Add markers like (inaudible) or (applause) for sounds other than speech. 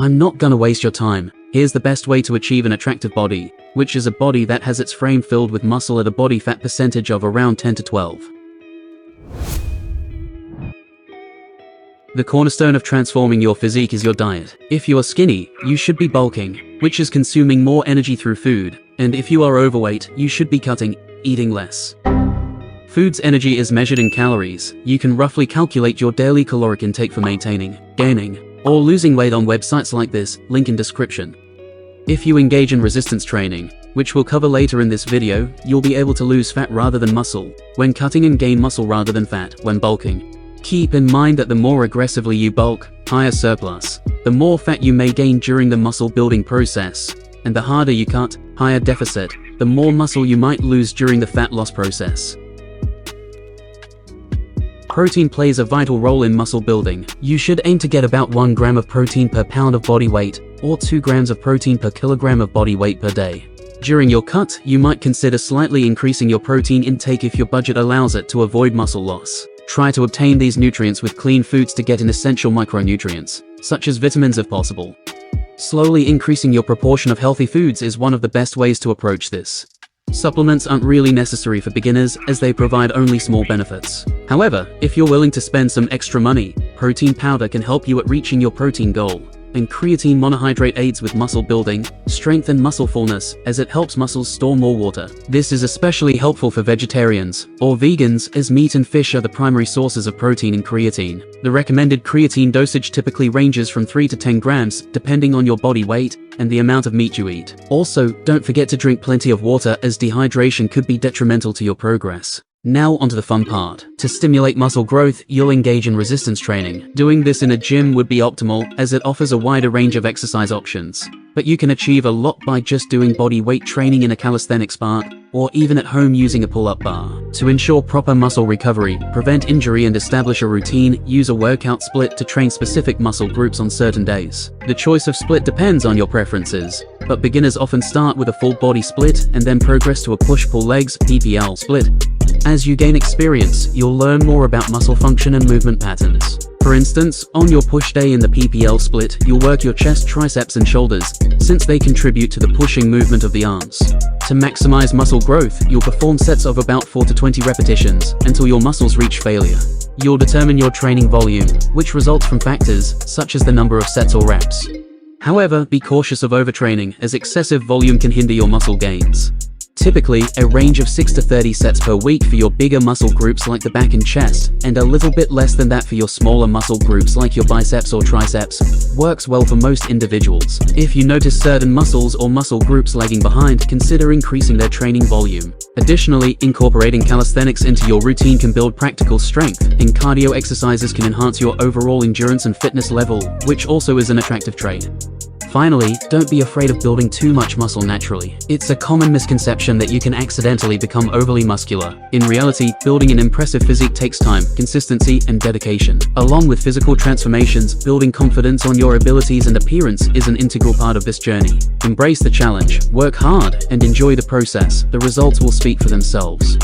I'm not gonna waste your time. Here's the best way to achieve an attractive body, which is a body that has its frame filled with muscle at a body fat percentage of around 10 to 12. The cornerstone of transforming your physique is your diet. If you are skinny, you should be bulking, which is consuming more energy through food, and if you are overweight, you should be cutting, eating less. Food's energy is measured in calories. You can roughly calculate your daily caloric intake for maintaining, gaining, or losing weight on websites like this, link in description. If you engage in resistance training, which we'll cover later in this video, you'll be able to lose fat rather than muscle, when cutting and gain muscle rather than fat, when bulking. Keep in mind that the more aggressively you bulk, higher surplus, the more fat you may gain during the muscle building process, and the harder you cut, higher deficit, the more muscle you might lose during the fat loss process. Protein plays a vital role in muscle building. You should aim to get about 1 gram of protein per pound of body weight, or 2 grams of protein per kilogram of body weight per day. During your cut, you might consider slightly increasing your protein intake if your budget allows it to avoid muscle loss. Try to obtain these nutrients with clean foods to get in essential micronutrients, such as vitamins if possible. Slowly increasing your proportion of healthy foods is one of the best ways to approach this. Supplements aren't really necessary for beginners as they provide only small benefits. However, if you're willing to spend some extra money, protein powder can help you at reaching your protein goal. And creatine monohydrate aids with muscle building, strength and muscle fullness, as it helps muscles store more water. This is especially helpful for vegetarians or vegans, as meat and fish are the primary sources of protein in creatine. The recommended creatine dosage typically ranges from 3 to 10 grams, depending on your body weight and the amount of meat you eat. Also, don't forget to drink plenty of water, as dehydration could be detrimental to your progress. Now onto the fun part. To stimulate muscle growth, you'll engage in resistance training. Doing this in a gym would be optimal, as it offers a wider range of exercise options. But you can achieve a lot by just doing body weight training in a calisthenics park, or even at home using a pull-up bar. To ensure proper muscle recovery, prevent injury and establish a routine, use a workout split to train specific muscle groups on certain days. The choice of split depends on your preferences, but beginners often start with a full body split and then progress to a push-pull legs (laughs) split. As you gain experience, you'll learn more about muscle function and movement patterns. For instance, on your push day in the PPL split, you'll work your chest, triceps and shoulders, since they contribute to the pushing movement of the arms. To maximize muscle growth, you'll perform sets of about 4 to 20 repetitions, until your muscles reach failure. You'll determine your training volume, which results from factors, such as the number of sets or reps. However, be cautious of overtraining, as excessive volume can hinder your muscle gains. Typically, a range of 6 to 30 sets per week for your bigger muscle groups like the back and chest, and a little bit less than that for your smaller muscle groups like your biceps or triceps, works well for most individuals. If you notice certain muscles or muscle groups lagging behind, consider increasing their training volume. Additionally, incorporating calisthenics into your routine can build practical strength, and cardio exercises can enhance your overall endurance and fitness level, which also is an attractive trait. Finally, don't be afraid of building too much muscle naturally. It's a common misconception that you can accidentally become overly muscular. In reality, building an impressive physique takes time, consistency, and dedication. Along with physical transformations, building confidence on your abilities and appearance is an integral part of this journey. Embrace the challenge, work hard, and enjoy the process. The results will speak for themselves.